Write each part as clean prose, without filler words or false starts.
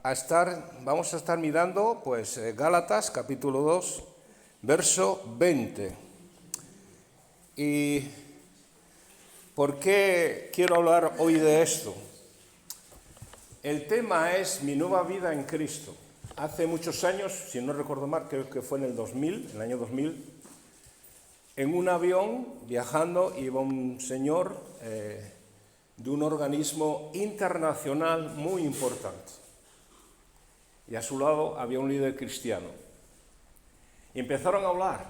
vamos a estar mirando pues Gálatas capítulo 2, verso 20. ¿Y por qué quiero hablar hoy de esto? El tema es mi nueva vida en Cristo. Hace muchos años, si no recuerdo mal, creo que fue en el año 2000, en un avión viajando iba un señor de un organismo internacional muy importante. Y a su lado había un líder cristiano. Y empezaron a hablar.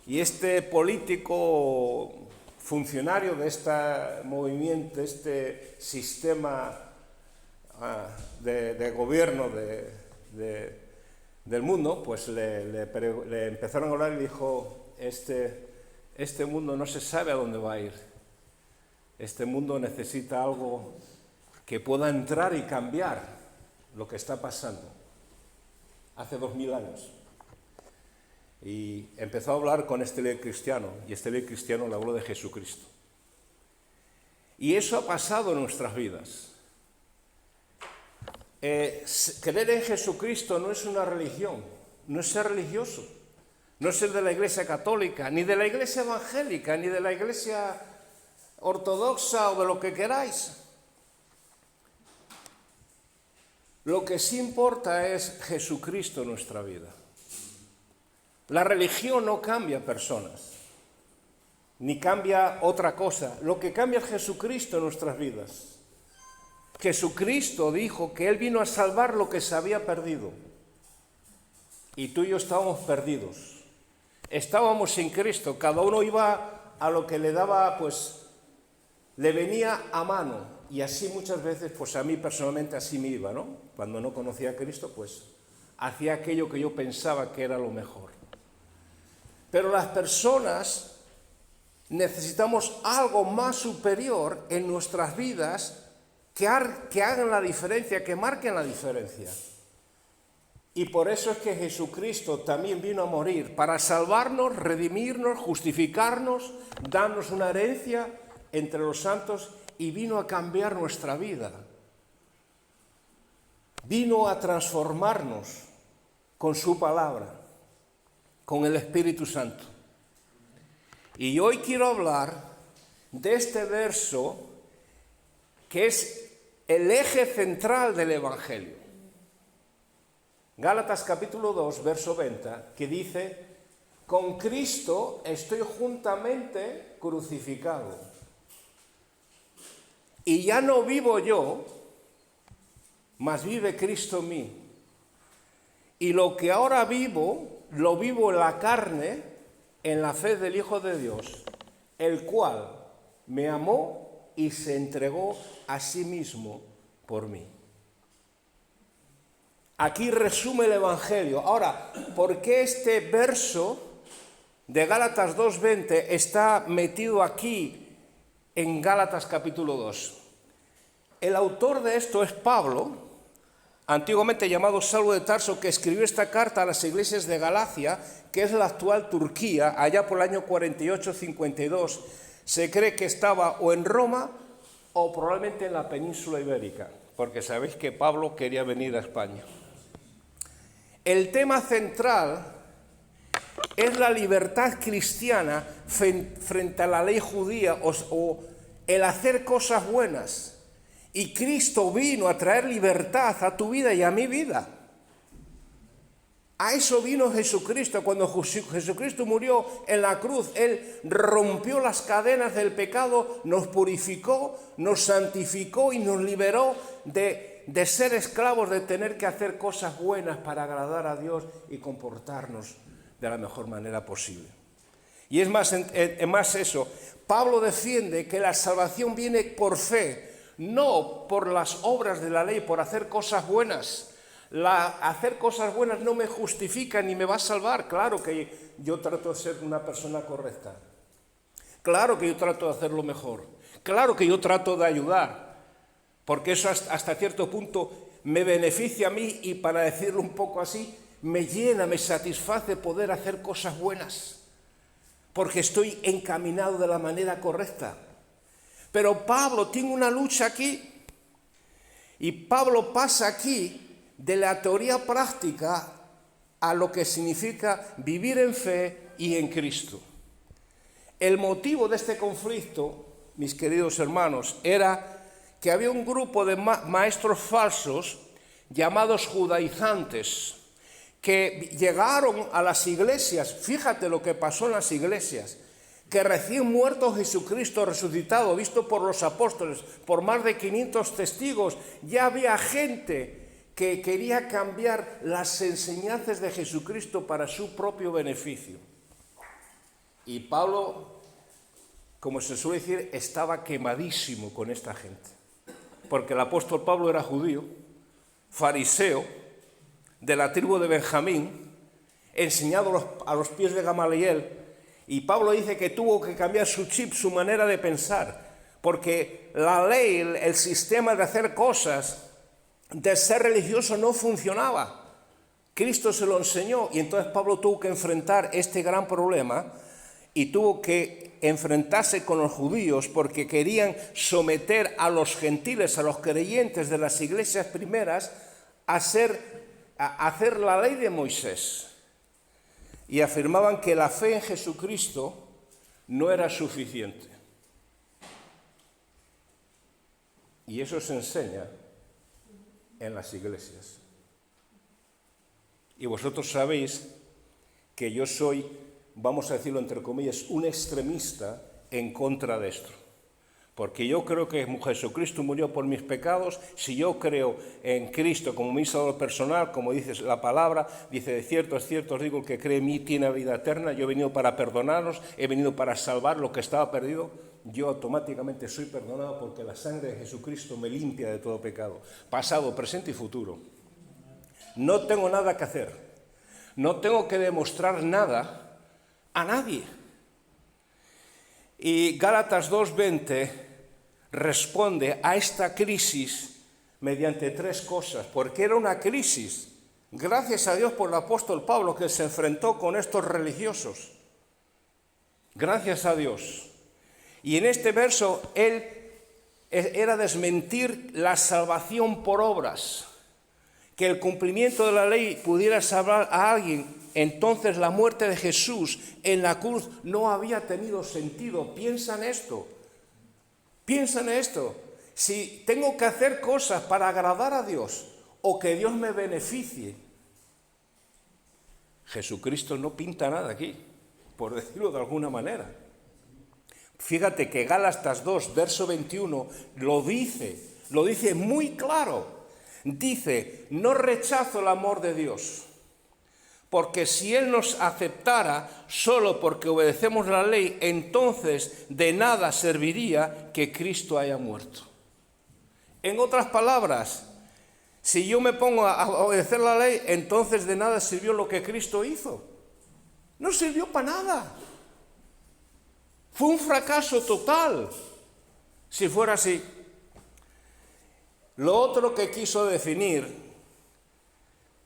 Y este político funcionario de este movimiento, de este sistema de gobierno del mundo, pues le empezaron a hablar y dijo, este mundo no se sabe a dónde va a ir. Este mundo necesita algo que pueda entrar y cambiar lo que está pasando hace 2000 años. Y empezó a hablar con este líder cristiano, y este líder cristiano le habló de Jesucristo. Y eso ha pasado en nuestras vidas. Creer en Jesucristo no es una religión, no es ser religioso, no es ser de la Iglesia Católica, ni de la Iglesia Evangélica, ni de la Iglesia Ortodoxa o de lo que queráis. Lo que sí importa es Jesucristo en nuestra vida. La religión no cambia personas, ni cambia otra cosa. Lo que cambia es Jesucristo en nuestras vidas. Jesucristo dijo que Él vino a salvar lo que se había perdido. Y tú y yo estábamos perdidos. Estábamos sin Cristo. Cada uno iba a lo que le daba, pues, le venía a mano. Y así muchas veces, pues a mí personalmente así me iba, ¿no? Cuando no conocía a Cristo, pues hacía aquello que yo pensaba que era lo mejor. Pero las personas necesitamos algo más superior en nuestras vidas que hagan la diferencia, que marquen la diferencia. Y por eso es que Jesucristo también vino a morir, para salvarnos, redimirnos, justificarnos, darnos una herencia entre los santos, y vino a cambiar nuestra vida. Vino a transformarnos con su palabra, con el Espíritu Santo. Y hoy quiero hablar de este verso que es el eje central del Evangelio. Gálatas capítulo 2, verso 20, que dice: con Cristo estoy juntamente crucificado. Y ya no vivo yo, mas vive Cristo en mí. Y lo que ahora vivo, lo vivo en la carne, en la fe del Hijo de Dios, el cual me amó y se entregó a sí mismo por mí. Aquí resume el Evangelio. Ahora, ¿por qué este verso de Gálatas 2:20 está metido aquí en Gálatas capítulo 2? El autor de esto es Pablo, antiguamente llamado Saulo de Tarso, que escribió esta carta a las iglesias de Galacia, que es la actual Turquía, allá por el año 48-52. Se cree que estaba o en Roma o probablemente en la península ibérica, porque sabéis que Pablo quería venir a España. El tema central es la libertad cristiana frente a la ley judía o el hacer cosas buenas. Y Cristo vino a traer libertad a tu vida y a mi vida. A eso vino Jesucristo. Cuando Jesucristo murió en la cruz, Él rompió las cadenas del pecado, nos purificó, nos santificó y nos liberó de ser esclavos, de tener que hacer cosas buenas para agradar a Dios y comportarnos de la mejor manera posible. Y es más eso, Pablo defiende que la salvación viene por fe, no por las obras de la ley, por hacer cosas buenas. Hacer cosas buenas no me justifica ni me va a salvar. Claro que yo trato de ser una persona correcta. Claro que yo trato de hacerlo mejor. Claro que yo trato de ayudar. Porque eso hasta cierto punto me beneficia a mí y, para decirlo un poco así, me llena, me satisface poder hacer cosas buenas. Porque estoy encaminado de la manera correcta. Pero Pablo tiene una lucha aquí Y Pablo pasa aquí de la teoría práctica a lo que significa vivir en fe y en Cristo. El motivo de este conflicto, mis queridos hermanos, era que había un grupo de maestros falsos llamados judaizantes que llegaron a las iglesias. Fíjate lo que pasó en las iglesias, que recién muerto Jesucristo resucitado, visto por los apóstoles, por más de 500 testigos, ya había gente que quería cambiar las enseñanzas de Jesucristo para su propio beneficio. Y Pablo, como se suele decir, estaba quemadísimo con esta gente, porque el apóstol Pablo era judío, fariseo, de la tribu de Benjamín, enseñado a los pies de Gamaliel, y Pablo dice que tuvo que cambiar su chip, su manera de pensar, porque la ley, el sistema de hacer cosas, de ser religioso no funcionaba. Cristo se lo enseñó y entonces Pablo tuvo que enfrentar este gran problema y tuvo que enfrentarse con los judíos porque querían someter a los gentiles, a los creyentes de las iglesias primeras, a hacer la ley de Moisés. Y afirmaban que la fe en Jesucristo no era suficiente. Y eso se enseña en las iglesias. Y vosotros sabéis que yo soy, vamos a decirlo entre comillas, un extremista en contra de esto. Porque yo creo que Jesucristo murió por mis pecados. Si yo creo en Cristo como mi salvador personal, como dice la palabra, dice, de cierto es cierto, os digo, el que cree en mí tiene vida eterna. Yo he venido para perdonarnos, he venido para salvar lo que estaba perdido. Yo automáticamente soy perdonado porque la sangre de Jesucristo me limpia de todo pecado, pasado, presente y futuro. No tengo nada que hacer, no tengo que demostrar nada a nadie. Y Gálatas 2:20 responde a esta crisis mediante tres cosas, porque era una crisis. Gracias a Dios por el apóstol Pablo que se enfrentó con estos religiosos. Gracias a Dios. Y en este verso él era desmentir la salvación por obras, que el cumplimiento de la ley pudiera salvar a alguien. Entonces la muerte de Jesús en la cruz no había tenido sentido. Piensa en esto. Piensa en esto. Si tengo que hacer cosas para agradar a Dios o que Dios me beneficie, Jesucristo no pinta nada aquí, por decirlo de alguna manera. Fíjate que Gálatas 2, verso 21, lo dice muy claro. Dice, no rechazo el amor de Dios, porque si Él nos aceptara solo porque obedecemos la ley, entonces de nada serviría que Cristo haya muerto. En otras palabras, si yo me pongo a obedecer la ley, entonces de nada sirvió lo que Cristo hizo. No sirvió para nada. Fue un fracaso total, si fuera así. Lo otro que quiso definir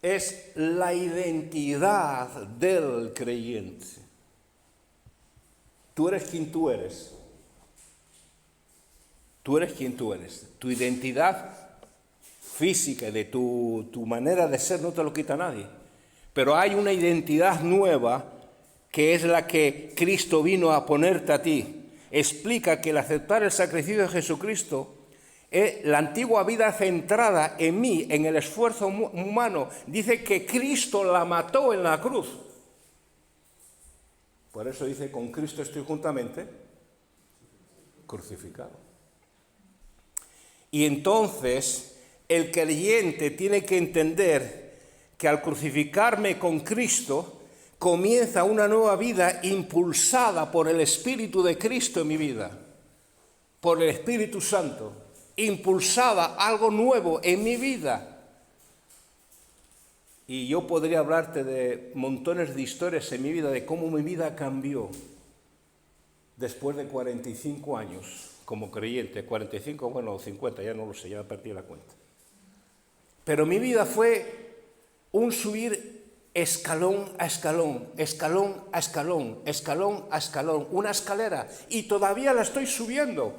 es la identidad del creyente. Tú eres quien tú eres. Tú eres quien tú eres. Tu identidad física, de tu manera de ser, no te lo quita nadie. Pero hay una identidad nueva que es la que Cristo vino a ponerte a ti. Explica que el aceptar el sacrificio de Jesucristo, la antigua vida centrada en mí, en el esfuerzo humano, dice que Cristo la mató en la cruz. Por eso dice, con Cristo estoy juntamente crucificado. Y entonces el creyente tiene que entender que al crucificarme con Cristo, comienza una nueva vida impulsada por el Espíritu de Cristo en mi vida, por el Espíritu Santo, impulsada algo nuevo en mi vida. Y yo podría hablarte de montones de historias en mi vida, de cómo mi vida cambió después de 45 años como creyente, 45, bueno, 50, ya no lo sé, ya perdí la cuenta. Pero mi vida fue un subir escalón a escalón, escalón a escalón, escalón a escalón, una escalera, y todavía la estoy subiendo,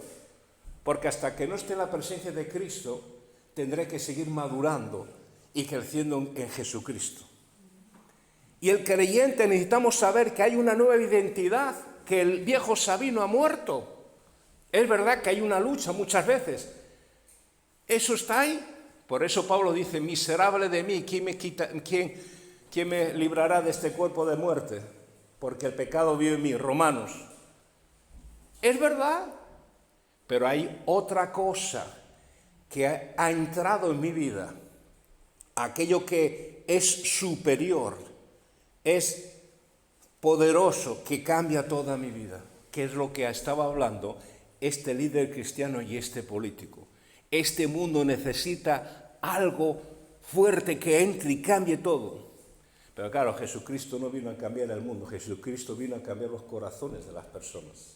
porque hasta que no esté en la presencia de Cristo, tendré que seguir madurando y creciendo en Jesucristo. Y el creyente necesitamos saber que hay una nueva identidad, que el viejo Sabino ha muerto. Es verdad que hay una lucha muchas veces. Eso está ahí. Por eso Pablo dice, miserable de mí, ¿quién me librará de este cuerpo de muerte? Porque el pecado vive en mí. Romanos. Es verdad, pero hay otra cosa que ha entrado en mi vida. Aquello que es superior, es poderoso, que cambia toda mi vida. Que es lo que estaba hablando este líder cristiano y este político. Este mundo necesita algo fuerte que entre y cambie todo. Pero claro, Jesucristo no vino a cambiar el mundo, Jesucristo vino a cambiar los corazones de las personas.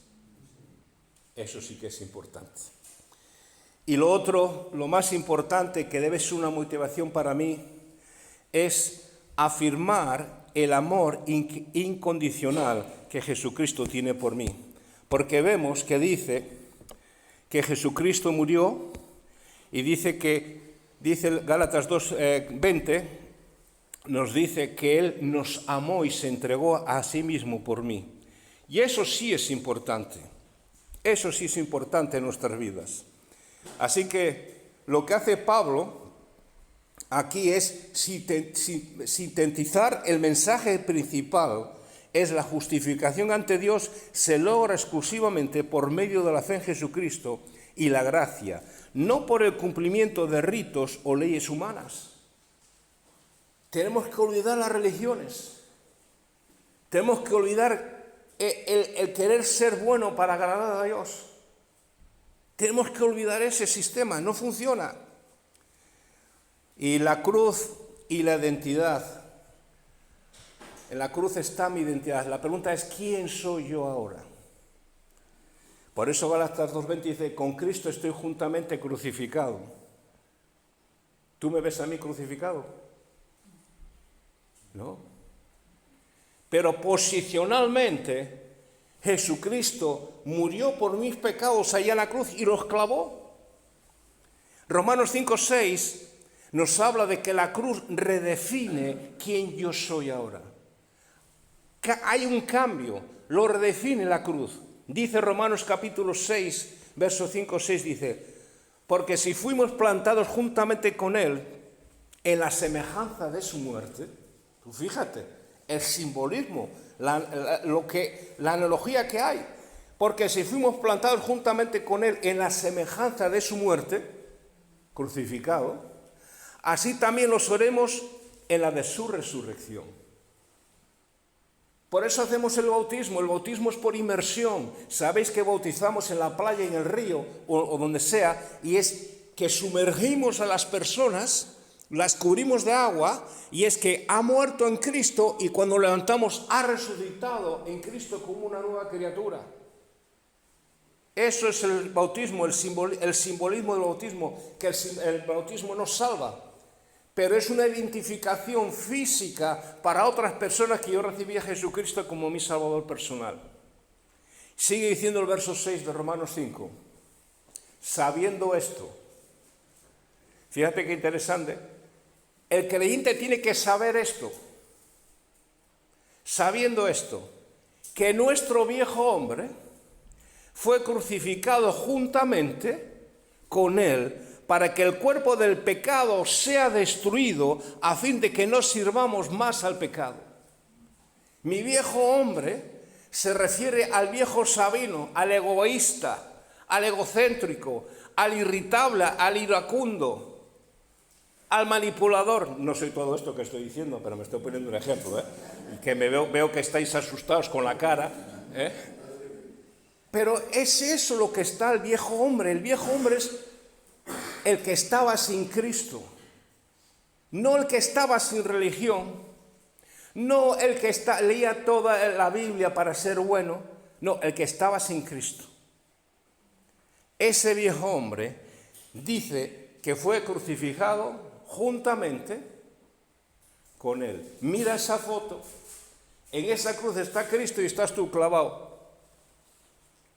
Eso sí que es importante. Y lo otro, lo más importante, que debe ser una motivación para mí, es afirmar el amor incondicional que Jesucristo tiene por mí. Porque vemos que dice que Jesucristo murió y dice Gálatas 2:20, nos dice que Él nos amó y se entregó a sí mismo por mí. Y eso sí es importante. Eso sí es importante en nuestras vidas. Así que lo que hace Pablo aquí es sintetizar el mensaje principal. Es la justificación ante Dios se logra exclusivamente por medio de la fe en Jesucristo y la gracia, no por el cumplimiento de ritos o leyes humanas. Tenemos que olvidar las religiones. Tenemos que olvidar el querer ser bueno para agradar a Dios. Tenemos que olvidar ese sistema, no funciona. Y la cruz y la identidad. En la cruz está mi identidad. La pregunta es, ¿quién soy yo ahora? Por eso Gálatas 2:20 dice, con Cristo estoy juntamente crucificado. ¿Tú me ves a mí crucificado? ¿No? Pero posicionalmente, Jesucristo murió por mis pecados allá en la cruz y los clavó. Romanos 5:6 nos habla de que la cruz redefine quién yo soy ahora. Hay un cambio, lo redefine la cruz. Dice Romanos capítulo 6, verso 5-6, dice, porque si fuimos plantados juntamente con Él en la semejanza de su muerte, tú fíjate, el simbolismo, la analogía que hay, porque si fuimos plantados juntamente con Él en la semejanza de su muerte, crucificado, así también lo seremos en la de su resurrección. Por eso hacemos el bautismo es por inmersión. Sabéis que bautizamos en la playa, en el río o donde sea, y es que sumergimos a las personas, las cubrimos de agua, y es que ha muerto en Cristo y cuando levantamos ha resucitado en Cristo como una nueva criatura. Eso es el bautismo, el simbolismo del bautismo, que el bautismo nos salva. Pero es una identificación física para otras personas que yo recibí a Jesucristo como mi Salvador personal. Sigue diciendo el verso 6 de Romanos 5. Sabiendo esto, fíjate qué interesante, el creyente tiene que saber esto. Sabiendo esto, que nuestro viejo hombre fue crucificado juntamente con Él, para que el cuerpo del pecado sea destruido, a fin de que no sirvamos más al pecado. Mi viejo hombre se refiere al viejo Sabino, al egoísta, al egocéntrico, al irritable, al iracundo, al manipulador. No soy todo esto que estoy diciendo, pero me estoy poniendo un ejemplo, que veo que estáis asustados con la cara, Pero es eso lo que está el viejo hombre. El viejo hombre es el que estaba sin Cristo, no el que estaba sin religión, no el que leía toda la Biblia para ser bueno, no, el que estaba sin Cristo. Ese viejo hombre dice que fue crucificado juntamente con Él. Mira esa foto, en esa cruz está Cristo y estás tú clavado,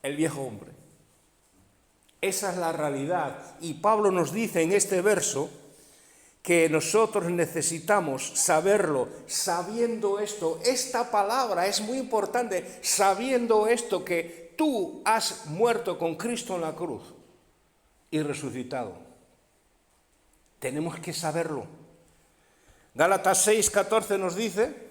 el viejo hombre. Esa es la realidad. Y Pablo nos dice en este verso que nosotros necesitamos saberlo, sabiendo esto. Esta palabra es muy importante, sabiendo esto, que tú has muerto con Cristo en la cruz y resucitado. Tenemos que saberlo. Gálatas 6:14 nos dice: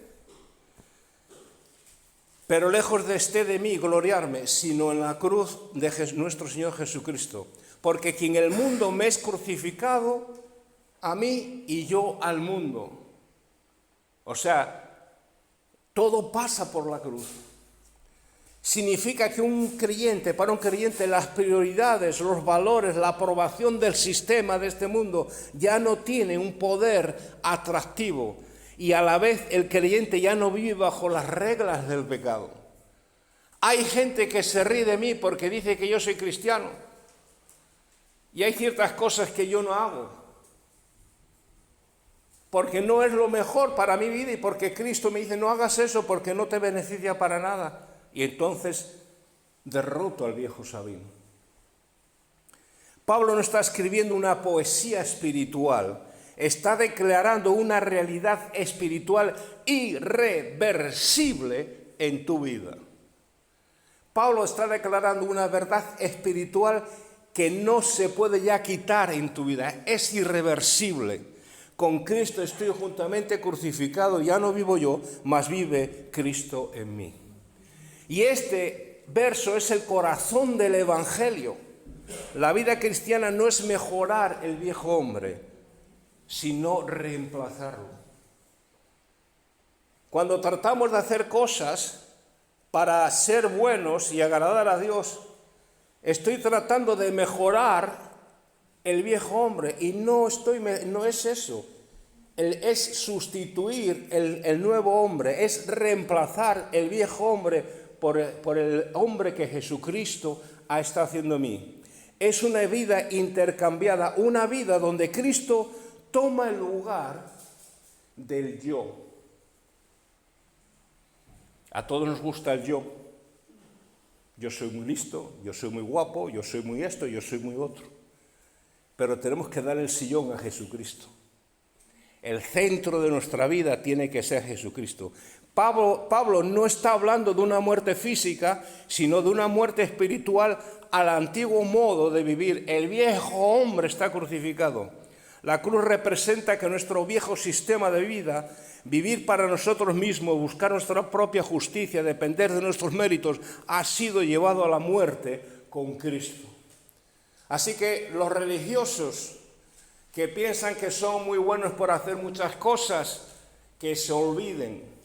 pero lejos de esté de mí gloriarme, sino en la cruz de nuestro Señor Jesucristo. Porque quien el mundo me es crucificado, a mí y yo al mundo. O sea, todo pasa por la cruz. Significa que para un creyente, las prioridades, los valores, la aprobación del sistema de este mundo ya no tiene un poder atractivo. Y a la vez el creyente ya no vive bajo las reglas del pecado. Hay gente que se ríe de mí porque dice que yo soy cristiano. Y hay ciertas cosas que yo no hago, porque no es lo mejor para mi vida y porque Cristo me dice: no hagas eso porque no te beneficia para nada. Y entonces derroto al viejo Sabino. Pablo no está escribiendo una poesía espiritual, está declarando una realidad espiritual irreversible en tu vida. Pablo está declarando una verdad espiritual que no se puede ya quitar en tu vida, es irreversible. Con Cristo estoy juntamente crucificado, ya no vivo yo, mas vive Cristo en mí. Y este verso es el corazón del Evangelio. La vida cristiana no es mejorar el viejo hombre, sino reemplazarlo. Cuando tratamos de hacer cosas para ser buenos y agradar a Dios, estoy tratando de mejorar el viejo hombre y no es eso. Es sustituir el nuevo hombre, es reemplazar el viejo hombre por el hombre que Jesucristo ha estado haciendo en mí. Es una vida intercambiada, una vida donde Cristo toma el lugar del yo. A todos nos gusta el yo. Yo soy muy listo, yo soy muy guapo, yo soy muy esto, yo soy muy otro. Pero tenemos que dar el sillón a Jesucristo. El centro de nuestra vida tiene que ser Jesucristo. Pablo no está hablando de una muerte física, sino de una muerte espiritual al antiguo modo de vivir. El viejo hombre está crucificado. La cruz representa que nuestro viejo sistema de vida, vivir para nosotros mismos, buscar nuestra propia justicia, depender de nuestros méritos, ha sido llevado a la muerte con Cristo. Así que los religiosos que piensan que son muy buenos por hacer muchas cosas, que se olviden.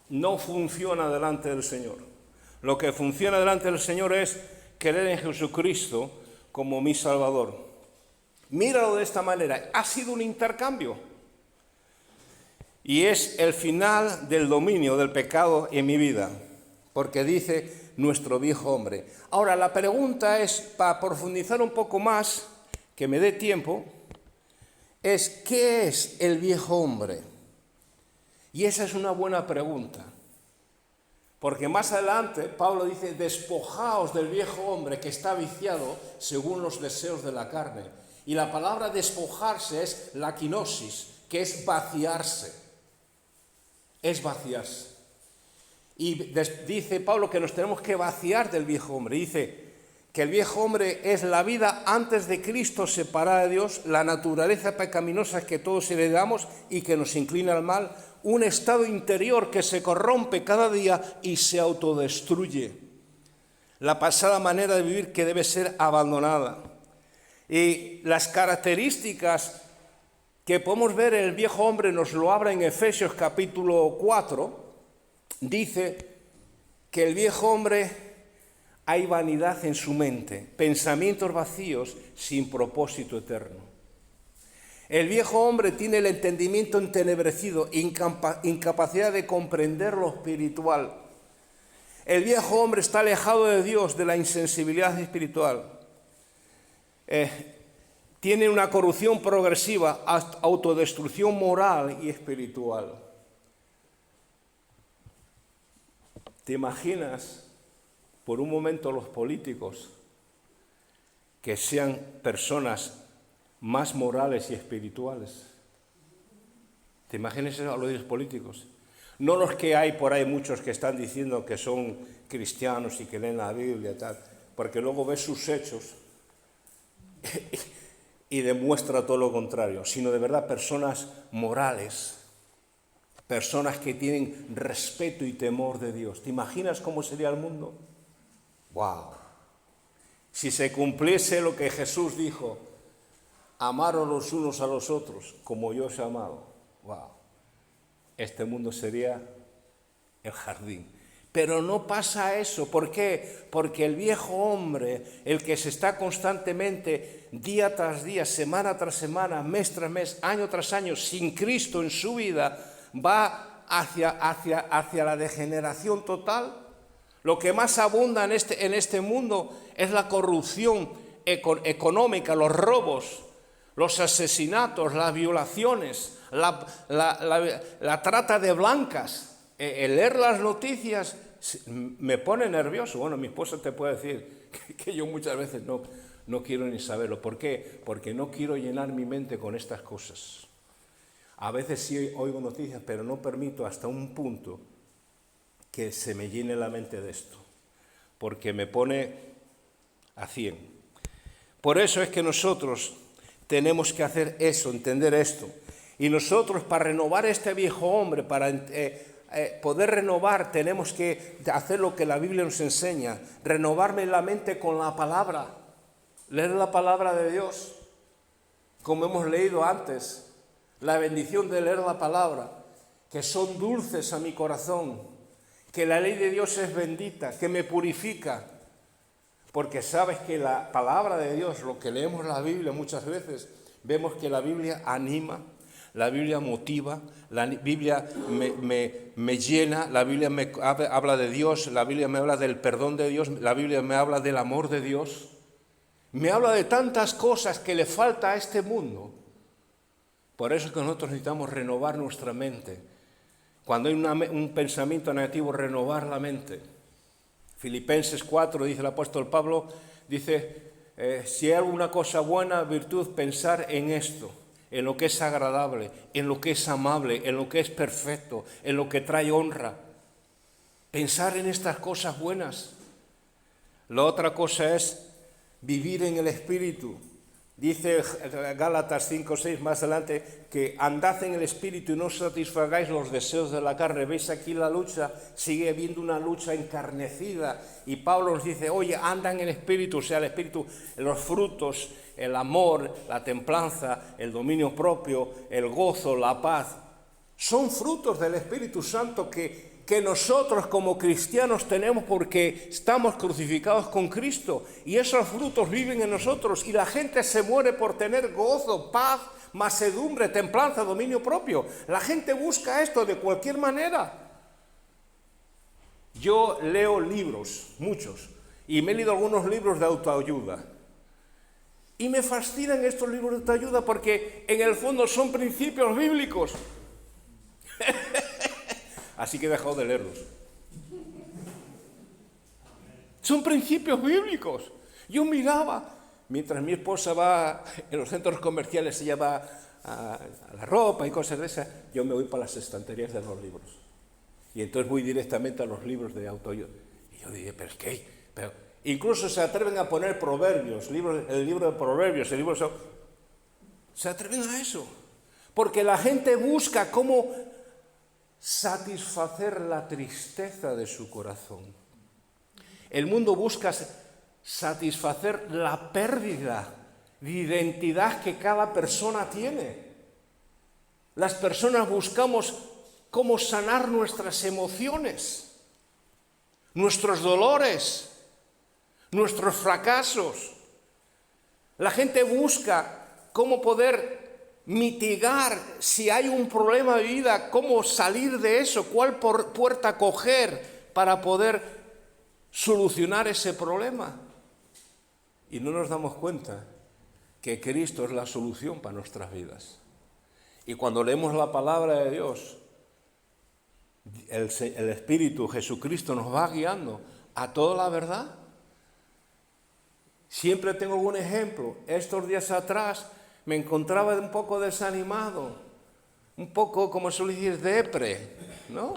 No funciona delante del Señor. Lo que funciona delante del Señor es creer en Jesucristo como mi Salvador. Míralo de esta manera. Ha sido un intercambio. Y es el final del dominio del pecado en mi vida. Porque dice nuestro viejo hombre. Ahora, la pregunta es, para profundizar un poco más, que me dé tiempo, es ¿qué es el viejo hombre? Y esa es una buena pregunta, porque más adelante Pablo dice: despojaos del viejo hombre que está viciado según los deseos de la carne. Y la palabra despojarse es la kenosis, que es vaciarse. Es vaciarse. Y dice Pablo que nos tenemos que vaciar del viejo hombre. Dice que el viejo hombre es la vida antes de Cristo separada de Dios, la naturaleza pecaminosa que todos heredamos y que nos inclina al mal, un estado interior que se corrompe cada día y se autodestruye. La pasada manera de vivir que debe ser abandonada. Y las características que podemos ver en el viejo hombre nos lo habla en Efesios capítulo 4, dice que el viejo hombre hay vanidad en su mente, pensamientos vacíos sin propósito eterno. El viejo hombre tiene el entendimiento entenebrecido, incapacidad de comprender lo espiritual. El viejo hombre está alejado de Dios, de la insensibilidad espiritual. Tiene una corrupción progresiva, autodestrucción moral y espiritual. ¿Te imaginas por un momento los políticos que sean personas más morales y espirituales. ¿Te imaginas eso a los líderes políticos? No los que hay por ahí muchos que están diciendo que son cristianos y que leen la Biblia y tal, porque luego ves sus hechos y demuestra todo lo contrario, sino de verdad personas morales, personas que tienen respeto y temor de Dios. ¿Te imaginas cómo sería el mundo? ¡Wow! Si se cumpliese lo que Jesús dijo, amaros los unos a los otros como yo os he amado, ¡wow! Este mundo sería el jardín. Pero no pasa eso. ¿Por qué? Porque el viejo hombre, el que se está constantemente, día tras día, semana tras semana, mes tras mes, año tras año, sin Cristo en su vida, va hacia la degeneración total. Lo que más abunda en este mundo es la corrupción económica, los robos, los asesinatos, las violaciones, la trata de blancas. El leer las noticias me pone nervioso. Bueno, mi esposa te puede decir que yo muchas veces no quiero ni saberlo. ¿Por qué? Porque no quiero llenar mi mente con estas cosas. A veces sí oigo noticias, pero no permito hasta un punto que se me llene la mente de esto, porque me pone a 100. Por eso es que nosotros tenemos que hacer eso, entender esto. Y nosotros, para renovar este viejo hombre, para poder renovar, tenemos que hacer lo que la Biblia nos enseña, renovarme la mente con la palabra, leer la palabra de Dios, como hemos leído antes, la bendición de leer la palabra, que son dulces a mi corazón, que la ley de Dios es bendita, que me purifica, porque sabes que la palabra de Dios, lo que leemos en la Biblia muchas veces, vemos que la Biblia anima, la Biblia motiva, la Biblia me llena, la Biblia me habla de Dios, la Biblia me habla del perdón de Dios, la Biblia me habla del amor de Dios, me habla de tantas cosas que le falta a este mundo. Por eso es que nosotros necesitamos renovar nuestra mente. Cuando hay un pensamiento negativo, renovar la mente. Filipenses 4, dice el apóstol Pablo, dice, si hay alguna cosa buena, virtud, pensar en esto, en lo que es agradable, en lo que es amable, en lo que es perfecto, en lo que trae honra. Pensar en estas cosas buenas. La otra cosa es vivir en el Espíritu. Dice Gálatas 5:6 más adelante que andad en el Espíritu y no satisfagáis los deseos de la carne. ¿Veis aquí la lucha? Sigue habiendo una lucha encarnecida. Y Pablo nos dice, oye, anda en el Espíritu, o sea, el Espíritu, los frutos, el amor, la templanza, el dominio propio, el gozo, la paz. Son frutos del Espíritu Santo que nosotros como cristianos tenemos porque estamos crucificados con Cristo y esos frutos viven en nosotros y la gente se muere por tener gozo, paz, mansedumbre, templanza, dominio propio. La gente busca esto de cualquier manera. Yo leo libros, muchos, y me he leído algunos libros de autoayuda. Y me fascinan estos libros de autoayuda porque en el fondo son principios bíblicos. Así que he dejado de leerlos. Son principios bíblicos. Yo miraba, mientras mi esposa va en los centros comerciales, ella va a la ropa y cosas de esas, yo me voy para las estanterías de los libros. Y entonces voy directamente a los libros de autoayuda. Y yo dije, ¿pero qué? Pero incluso se atreven a poner proverbios, el libro de proverbios, se atreven a eso. Porque la gente busca cómo satisfacer la tristeza de su corazón. El mundo busca satisfacer la pérdida de identidad que cada persona tiene. Las personas buscamos cómo sanar nuestras emociones, nuestros dolores, nuestros fracasos. La gente busca cómo poder mitigar si hay un problema de vida, cómo salir de eso, cuál puerta coger para poder solucionar ese problema. Y no nos damos cuenta que Cristo es la solución para nuestras vidas. Y cuando leemos la palabra de Dios, el Espíritu, Jesucristo, nos va guiando a toda la verdad. Siempre tengo algún ejemplo. Estos días atrás me encontraba un poco desanimado, un poco, como suele decir, depre, ¿no?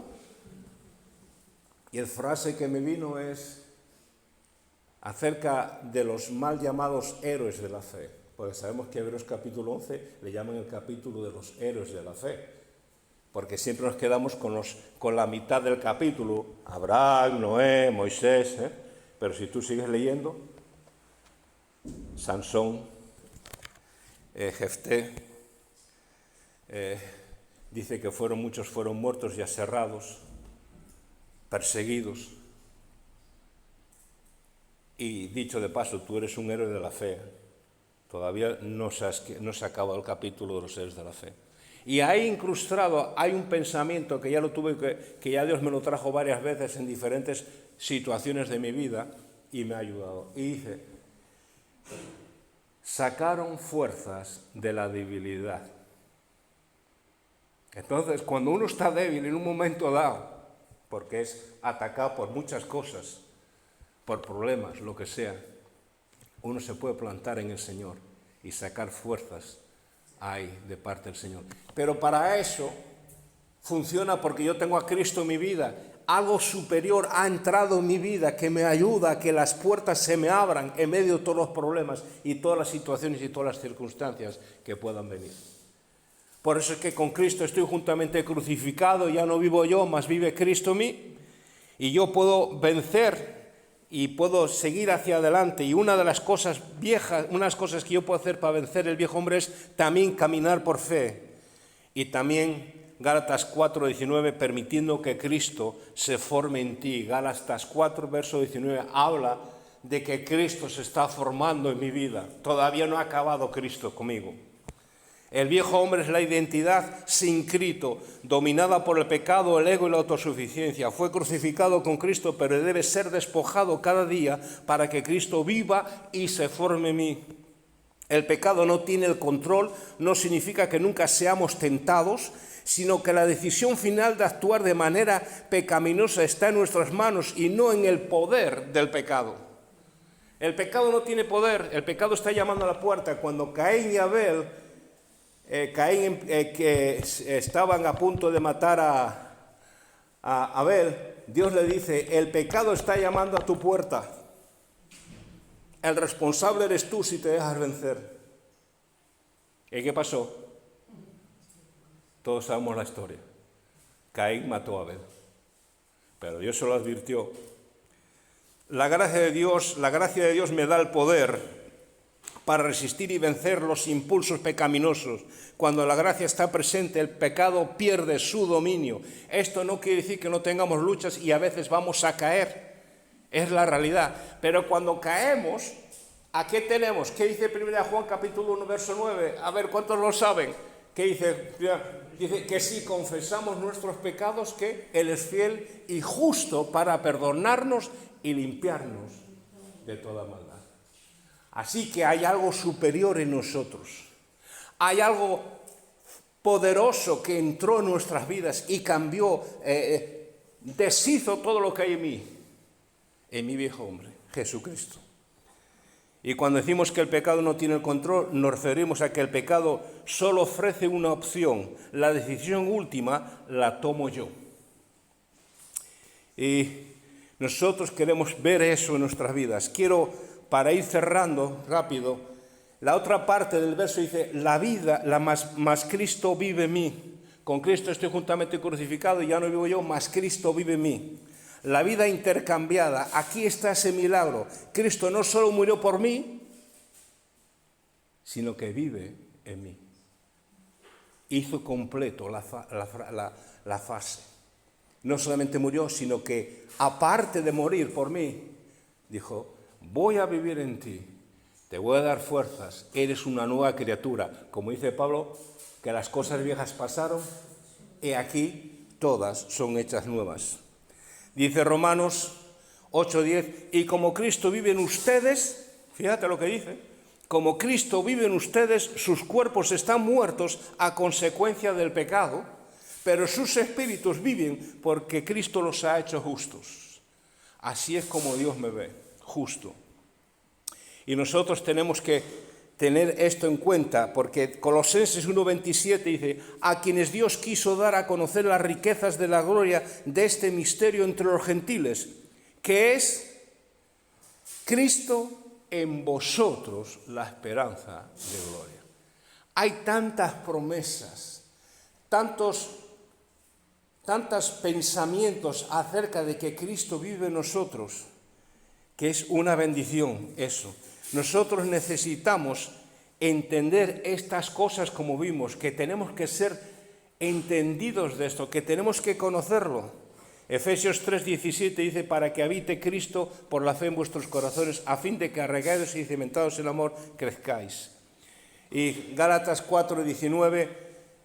Y la frase que me vino es acerca de los mal llamados héroes de la fe. Porque sabemos que Hebreos capítulo 11 le llaman el capítulo de los héroes de la fe. Porque siempre nos quedamos con la mitad del capítulo, Abraham, Noé, Moisés, pero si tú sigues leyendo, Sansón, Jefté, dice que muchos fueron muertos y aserrados, perseguidos. Y dicho de paso, tú eres un héroe de la fe. Todavía no se ha acabado el capítulo de los héroes de la fe. Y ahí incrustado hay un pensamiento que ya lo tuve, que ya Dios me lo trajo varias veces en diferentes situaciones de mi vida y me ha ayudado. Y dice, sacaron fuerzas de la debilidad. Entonces, cuando uno está débil en un momento dado, porque es atacado por muchas cosas, por problemas, lo que sea, uno se puede plantar en el Señor y sacar fuerzas ahí de parte del Señor. Pero para eso funciona porque yo tengo a Cristo en mi vida. Algo superior ha entrado en mi vida que me ayuda a que las puertas se me abran en medio de todos los problemas y todas las situaciones y todas las circunstancias que puedan venir. Por eso es que con Cristo estoy juntamente crucificado, ya no vivo yo, mas vive Cristo en mí, y yo puedo vencer y puedo seguir hacia adelante. Y una de las cosas viejas, unas cosas que yo puedo hacer para vencer el viejo hombre es también caminar por fe. Y también Gálatas 4:19, permitiendo que Cristo se forme en ti. Gálatas 4, verso 19, habla de que Cristo se está formando en mi vida. Todavía no ha acabado Cristo conmigo. El viejo hombre es la identidad sin Cristo, dominada por el pecado, el ego y la autosuficiencia. Fue crucificado con Cristo, pero debe ser despojado cada día para que Cristo viva y se forme en mí. El pecado no tiene el control, no significa que nunca seamos tentados, sino que la decisión final de actuar de manera pecaminosa está en nuestras manos y no en el poder del pecado. El pecado no tiene poder, el pecado está llamando a la puerta. Cuando Caín y Abel... que estaban a punto de matar a Abel, Dios le dice, el pecado está llamando a tu puerta. El responsable eres tú si te dejas vencer. ¿Y qué pasó? Todos sabemos la historia. Caín mató a Abel. Pero Dios se lo advirtió. La gracia de Dios me da el poder para resistir y vencer los impulsos pecaminosos. Cuando la gracia está presente, el pecado pierde su dominio. Esto no quiere decir que no tengamos luchas y a veces vamos a caer. Es la realidad. Pero cuando caemos, ¿a qué tenemos? ¿Qué dice 1 Juan capítulo 1, verso 9? A ver, ¿cuántos lo saben? ¿Qué dice? Dice que si confesamos nuestros pecados, que Él es fiel y justo para perdonarnos y limpiarnos de toda maldad. Así que hay algo superior en nosotros. Hay algo poderoso que entró en nuestras vidas y cambió, deshizo todo lo que hay en mi viejo hombre, Jesucristo. Y cuando decimos que el pecado no tiene el control, nos referimos a que el pecado solo ofrece una opción. La decisión última la tomo yo. Y nosotros queremos ver eso en nuestras vidas. Para ir cerrando rápido, la otra parte del verso dice, la vida, más Cristo vive en mí. Con Cristo estoy juntamente crucificado y ya no vivo yo, más Cristo vive en mí. La vida intercambiada, aquí está ese milagro. Cristo no solo murió por mí, sino que vive en mí. Hizo completo la fase. No solamente murió, sino que aparte de morir por mí, dijo, voy a vivir en ti, te voy a dar fuerzas, eres una nueva criatura. Como dice Pablo, que las cosas viejas pasaron, he aquí todas son hechas nuevas. Dice Romanos 8:10, y como Cristo vive en ustedes, fíjate lo que dice, como Cristo vive en ustedes, sus cuerpos están muertos a consecuencia del pecado, pero sus espíritus viven porque Cristo los ha hecho justos. Así es como Dios me ve, justo. Y nosotros tenemos que tener esto en cuenta, porque Colosenses 1:27 dice, a quienes Dios quiso dar a conocer las riquezas de la gloria de este misterio entre los gentiles, que es Cristo en vosotros, la esperanza de gloria. Hay tantas promesas, tantos pensamientos acerca de que Cristo vive en nosotros, que es una bendición eso. Nosotros necesitamos entender estas cosas como vimos, que tenemos que ser entendidos de esto, que tenemos que conocerlo. Efesios 3:17 dice, para que habite Cristo por la fe en vuestros corazones, a fin de que arraigados y cimentados en amor crezcáis. Y Gálatas 4:19,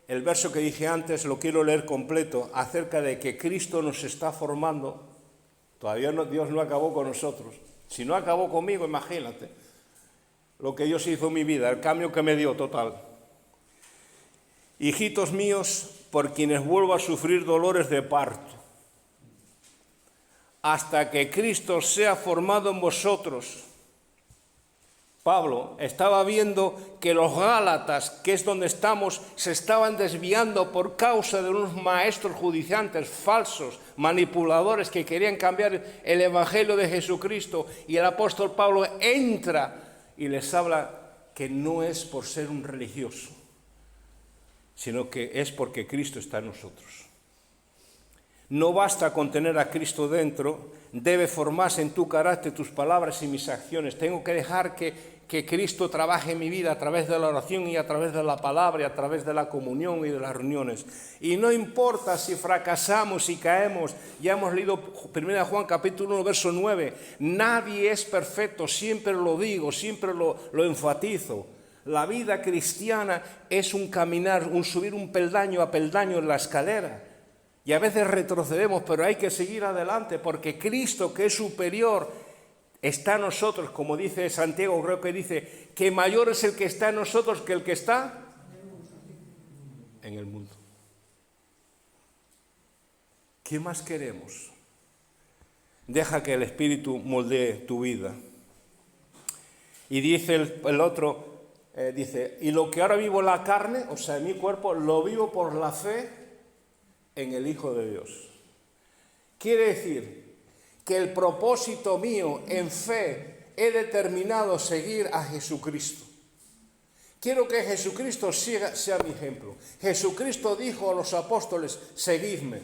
el verso que dije antes, lo quiero leer completo, acerca de que Cristo nos está formando. Todavía Dios no acabó con nosotros. Si no acabó conmigo, imagínate lo que Dios hizo en mi vida, el cambio que me dio total. Hijitos míos, por quienes vuelvo a sufrir dolores de parto, hasta que Cristo sea formado en vosotros. Pablo estaba viendo que los Gálatas, que es donde estamos, se estaban desviando por causa de unos maestros judiciantes falsos, manipuladores, que querían cambiar el Evangelio de Jesucristo. Y el apóstol Pablo entra y les habla que no es por ser un religioso, sino que es porque Cristo está en nosotros. No basta con tener a Cristo dentro, debe formarse en tu carácter, tus palabras y mis acciones. Tengo que dejar que Cristo trabaje en mi vida a través de la oración y a través de la palabra y a través de la comunión y de las reuniones. Y no importa si fracasamos, si caemos, ya hemos leído 1 Juan capítulo 1, verso 9. Nadie es perfecto, siempre lo digo, siempre lo enfatizo. La vida cristiana es un caminar, un subir un peldaño a peldaño en la escalera. Y a veces retrocedemos, pero hay que seguir adelante, porque Cristo, que es superior, está en nosotros, como dice Santiago, creo que dice, que mayor es el que está en nosotros que el que está en el mundo. ¿Qué más queremos? Deja que el Espíritu moldee tu vida. Y dice el otro, dice, y lo que ahora vivo en la carne, o sea, en mi cuerpo, lo vivo por la fe en el Hijo de Dios. Quiere decir que el propósito mío en fe he determinado seguir a Jesucristo. Quiero que Jesucristo sea mi ejemplo. Jesucristo dijo a los apóstoles, seguidme.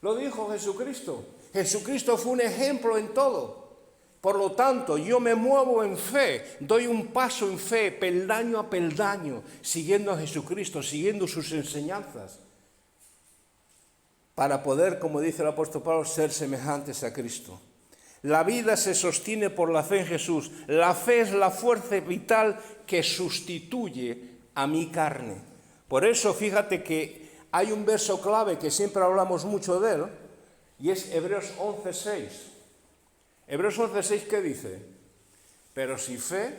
Lo dijo Jesucristo. Jesucristo fue un ejemplo en todo. Por lo tanto, yo me muevo en fe, doy un paso en fe, peldaño a peldaño, siguiendo a Jesucristo, siguiendo sus enseñanzas, para poder, como dice el apóstol Pablo, ser semejantes a Cristo. La vida se sostiene por la fe en Jesús. La fe es la fuerza vital que sustituye a mi carne. Por eso, fíjate que hay un verso clave que siempre hablamos mucho de él, y es Hebreos 11:6. Hebreos 11:6, ¿qué dice? Pero sin fe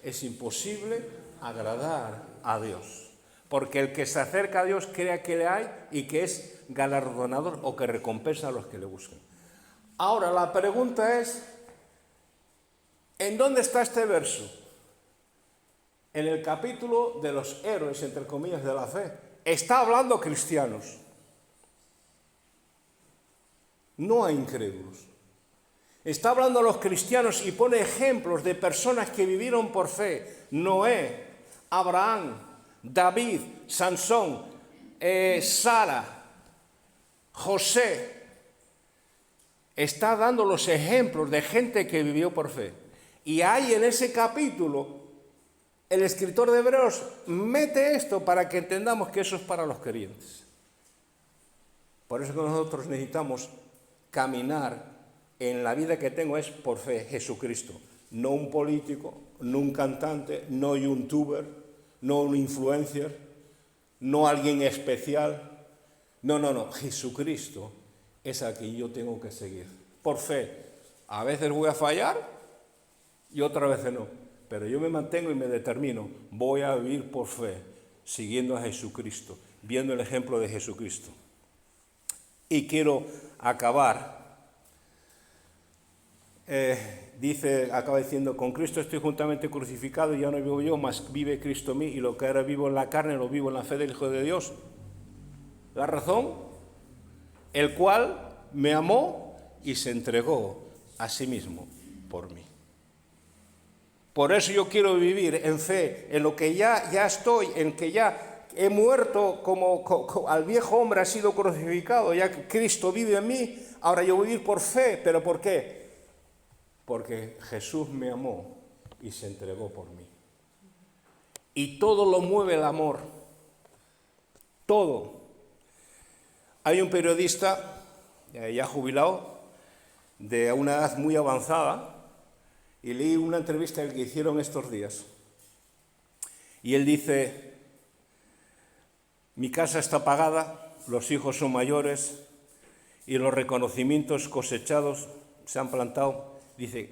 es imposible agradar a Dios. Porque el que se acerca a Dios crea que le hay y que es galardonador o que recompensa a los que le buscan. Ahora, la pregunta es, ¿en dónde está este verso? En el capítulo de los héroes, entre comillas, de la fe. Está hablando cristianos, no a incrédulos. Está hablando a los cristianos y pone ejemplos de personas que vivieron por fe. Noé, Abraham, David, Sansón, Sara, José. Está dando los ejemplos de gente que vivió por fe. Y ahí en ese capítulo, el escritor de Hebreos mete esto para que entendamos que eso es para los creyentes. Por eso que nosotros necesitamos caminar en la vida que tengo es por fe, Jesucristo. No un político, no un cantante, no un youtuber, no un influencer, no alguien especial. No, Jesucristo es a quien yo tengo que seguir. Por fe. A veces voy a fallar y otras veces no. Pero yo me mantengo y me determino. Voy a vivir por fe, siguiendo a Jesucristo, viendo el ejemplo de Jesucristo. Y quiero acabar acaba diciendo, con Cristo estoy juntamente crucificado, ya no vivo yo, mas vive Cristo en mí, y lo que ahora vivo en la carne lo vivo en la fe del Hijo de Dios. La razón, el cual me amó y se entregó a sí mismo por mí. Por eso yo quiero vivir en fe, en lo que ya estoy, en que ya he muerto, como al viejo hombre ha sido crucificado, ya que Cristo vive en mí, ahora yo voy a vivir por fe. ¿Pero por qué? Porque Jesús me amó y se entregó por mí. Y todo lo mueve el amor. Todo. Hay un periodista, ya jubilado, de una edad muy avanzada, y leí una entrevista que hicieron estos días. Y él dice, mi casa está pagada, los hijos son mayores y los reconocimientos cosechados se han plantado. Dice,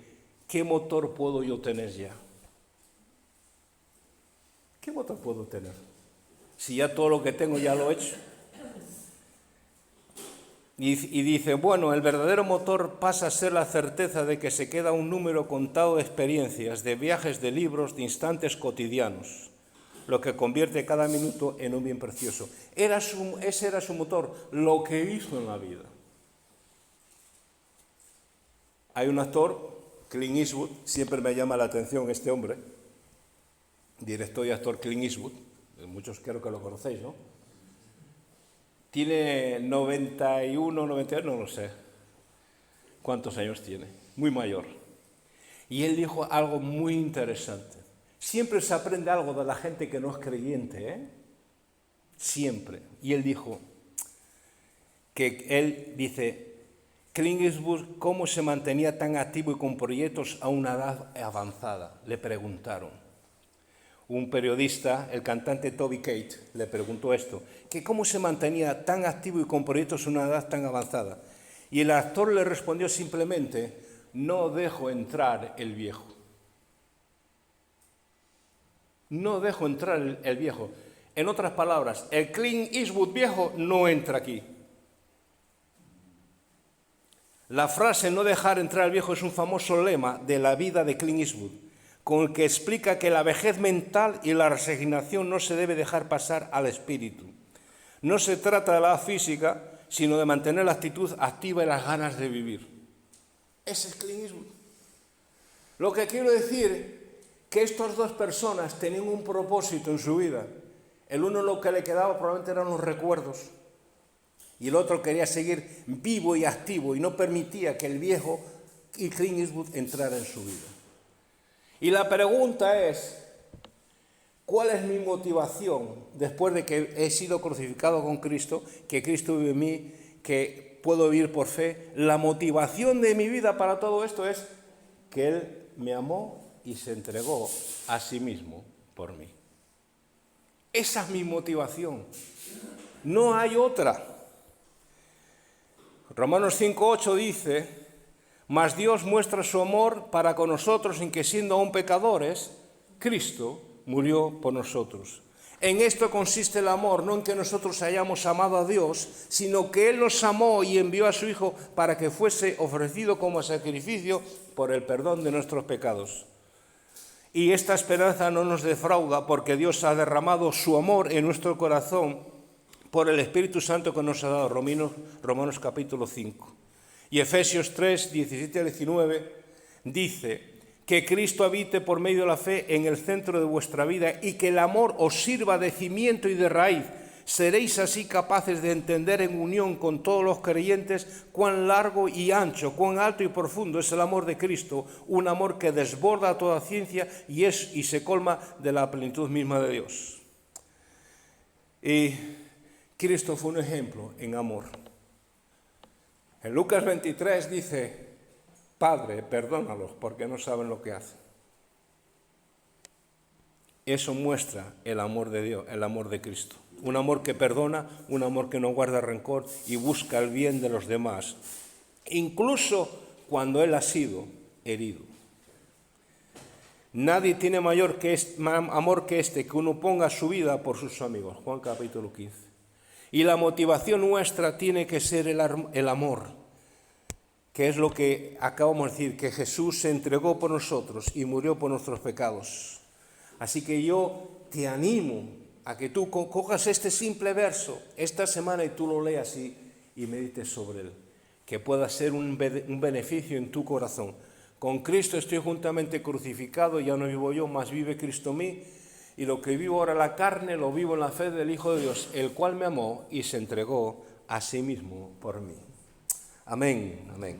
¿qué motor puedo yo tener ya? ¿Qué motor puedo tener? Si ya todo lo que tengo ya lo he hecho. Y dice, bueno, el verdadero motor pasa a ser la certeza de que se queda un número contado de experiencias, de viajes, de libros, de instantes cotidianos, lo que convierte cada minuto en un bien precioso. Ese era su motor, lo que hizo en la vida. Hay un actor, Clint Eastwood, siempre me llama la atención este hombre, director y actor Clint Eastwood, muchos creo que lo conocéis, ¿no? Tiene 91, 92, no lo sé cuántos años tiene, muy mayor. Y él dijo algo muy interesante. Siempre se aprende algo de la gente que no es creyente, ¿eh? Siempre. Y él dijo, Clint Eastwood, ¿cómo se mantenía tan activo y con proyectos a una edad avanzada? Le preguntaron. Un periodista, el cantante Toby Keith, le preguntó esto, que cómo se mantenía tan activo y con proyectos a una edad tan avanzada. Y el actor le respondió simplemente, no dejo entrar el viejo. No dejo entrar el viejo. En otras palabras, el Clint Eastwood viejo no entra aquí. La frase no dejar entrar el viejo es un famoso lema de la vida de Clint Eastwood, con el que explica que la vejez mental y la resignación no se debe dejar pasar al espíritu. No se trata de la física, sino de mantener la actitud activa y las ganas de vivir. Ese es Clint Eastwood. Lo que quiero decir, que estas dos personas tenían un propósito en su vida. El uno lo que le quedaba probablemente eran los recuerdos, y el otro quería seguir vivo y activo, y no permitía que el viejo y Clint Eastwood entrara en su vida. Y la pregunta es, ¿cuál es mi motivación después de que he sido crucificado con Cristo, que Cristo vive en mí, que puedo vivir por fe? La motivación de mi vida para todo esto es que Él me amó y se entregó a sí mismo por mí. Esa es mi motivación. No hay otra. Romanos 5:8 dice, mas Dios muestra su amor para con nosotros en que siendo aún pecadores, Cristo murió por nosotros. En esto consiste el amor, no en que nosotros hayamos amado a Dios, sino que Él nos amó y envió a su Hijo para que fuese ofrecido como sacrificio por el perdón de nuestros pecados. Y esta esperanza no nos defrauda porque Dios ha derramado su amor en nuestro corazón por el Espíritu Santo que nos ha dado, Romanos capítulo 5. Y Efesios 3, 17 a 19 dice que Cristo habite por medio de la fe en el centro de vuestra vida y que el amor os sirva de cimiento y de raíz. Seréis así capaces de entender en unión con todos los creyentes cuán largo y ancho, cuán alto y profundo es el amor de Cristo, un amor que desborda toda ciencia y se colma de la plenitud misma de Dios. Y Cristo fue un ejemplo en amor. En Lucas 23 dice, Padre, perdónalos porque no saben lo que hacen. Eso muestra el amor de Dios, el amor de Cristo. Un amor que perdona, un amor que no guarda rencor y busca el bien de los demás, incluso cuando Él ha sido herido. Nadie tiene mayor amor que este, que uno ponga su vida por sus amigos. Juan capítulo 15. Y la motivación nuestra tiene que ser el amor. que es lo que acabamos de decir, que Jesús se entregó por nosotros y murió por nuestros pecados. Así que yo te animo a que tú cojas este simple verso esta semana y tú lo leas y medites sobre él, que pueda ser un beneficio en tu corazón. Con Cristo estoy juntamente crucificado, ya no vivo yo, mas vive Cristo en mí, y lo que vivo ahora en la carne, lo vivo en la fe del Hijo de Dios, el cual me amó y se entregó a sí mismo por mí. Amén, amén.